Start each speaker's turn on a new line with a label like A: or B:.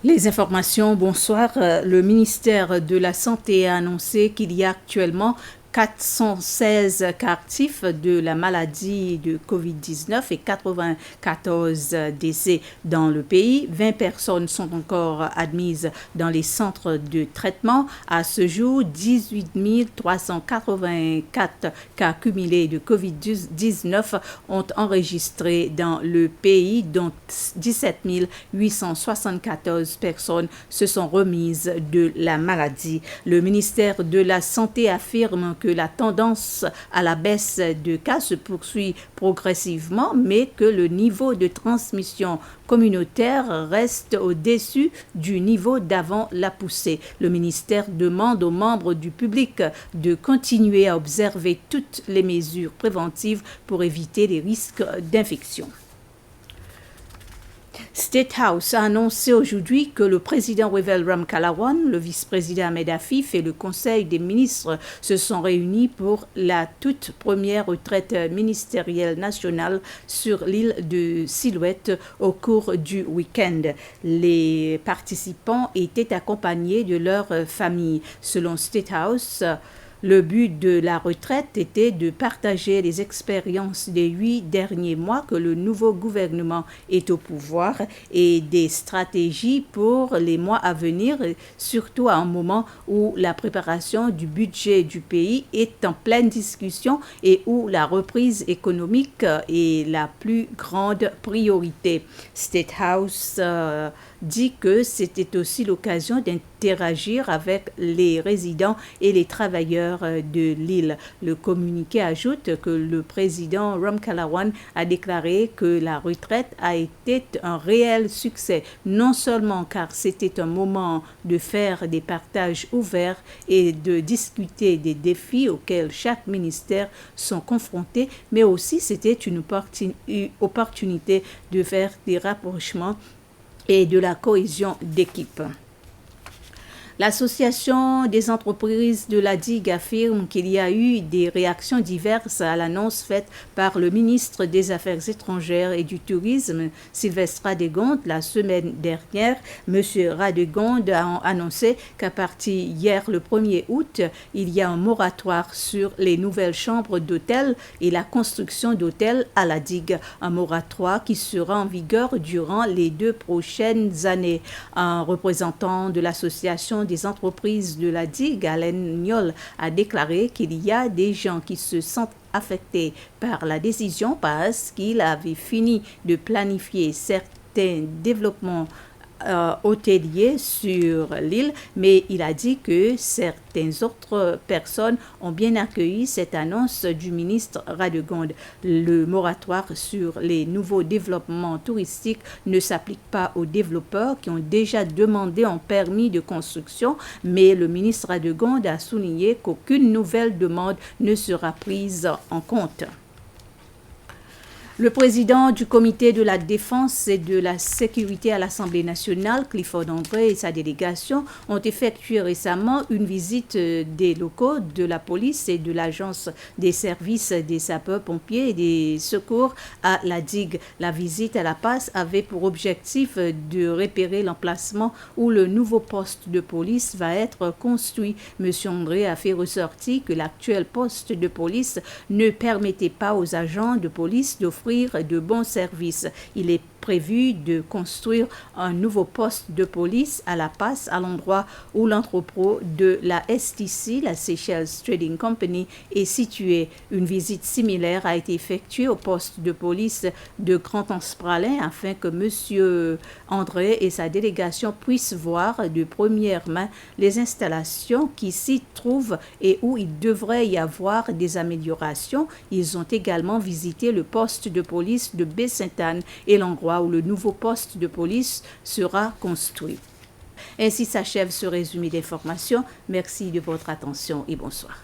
A: Les informations, bonsoir. Le ministère de la Santé a annoncé qu'il y a actuellement 416 cas actifs de la maladie de COVID-19 et 94 décès dans le pays. 20 personnes sont encore admises dans les centres de traitement. À ce jour, 18 384 cas cumulés de COVID-19 ont enregistré dans le pays, dont 17 874 personnes se sont remises de la maladie. Le ministère de la Santé affirme que la tendance à la baisse de cas se poursuit progressivement, mais que le niveau de transmission communautaire reste au-dessus du niveau d'avant la poussée. Le ministère demande aux membres du public de continuer à observer toutes les mesures préventives pour éviter les risques d'infection. State House a annoncé aujourd'hui que le président Revel Ramkalawan, le vice-président Ahmed Afif et le conseil des ministres se sont réunis pour la toute première retraite ministérielle nationale sur l'île de Silhouette au cours du week-end. Les participants étaient accompagnés de leurs familles. Selon State House, le but de la retraite était de partager les expériences des 8 derniers mois que le nouveau gouvernement est au pouvoir et des stratégies pour les mois à venir, surtout à un moment où la préparation du budget du pays est en pleine discussion et où la reprise économique est la plus grande priorité. State House dit que c'était aussi l'occasion d'interagir avec les résidents et les travailleurs de l'île. Le communiqué ajoute que le président Ramkalawan a déclaré que la retraite a été un réel succès, non seulement car c'était un moment de faire des partages ouverts et de discuter des défis auxquels chaque ministère sont confrontés, mais aussi c'était une opportunité de faire des rapprochements et de la cohésion d'équipe. L'Association des entreprises de la digue affirme qu'il y a eu des réactions diverses à l'annonce faite par le ministre des Affaires étrangères et du Tourisme, Sylvestre Radegonde, la semaine dernière. M. Radegonde a annoncé qu'à partir hier, le 1er août, il y a un moratoire sur les nouvelles chambres d'hôtel et la construction d'hôtels à la digue. Un moratoire qui sera en vigueur durant les 2 prochaines années. Un représentant de l'association des entreprises de la digue, Alain Niol, a déclaré qu'il y a des gens qui se sentent affectés par la décision parce qu'il avait fini de planifier certains développements hôteliers sur l'île, mais il a dit que certaines autres personnes ont bien accueilli cette annonce du ministre Radegonde. Le moratoire sur les nouveaux développements touristiques ne s'applique pas aux développeurs qui ont déjà demandé un permis de construction, mais le ministre Radegonde a souligné qu'aucune nouvelle demande ne sera prise en compte. Le président du comité de la défense et de la sécurité à l'Assemblée nationale, Clifford André, et sa délégation ont effectué récemment une visite des locaux de la police et de l'agence des services des sapeurs-pompiers et des secours à la digue. La visite à la passe avait pour objectif de repérer l'emplacement où le nouveau poste de police va être construit. M. André a fait ressortir que l'actuel poste de police ne permettait pas aux agents de police d'offrir de bons services. Il est prévu de construire un nouveau poste de police à La Passe, à l'endroit où l'entrepôt de la STC, la Seychelles Trading Company, est situé. Une visite similaire a été effectuée au poste de police de Grand-Anse-Pralin afin que M. André et sa délégation puissent voir de première main les installations qui s'y trouvent et où il devrait y avoir des améliorations. Ils ont également visité le poste de police de Baie-Sainte-Anne et l'endroit où le nouveau poste de police sera construit. Ainsi s'achève ce résumé d'informations. Merci de votre attention et bonsoir.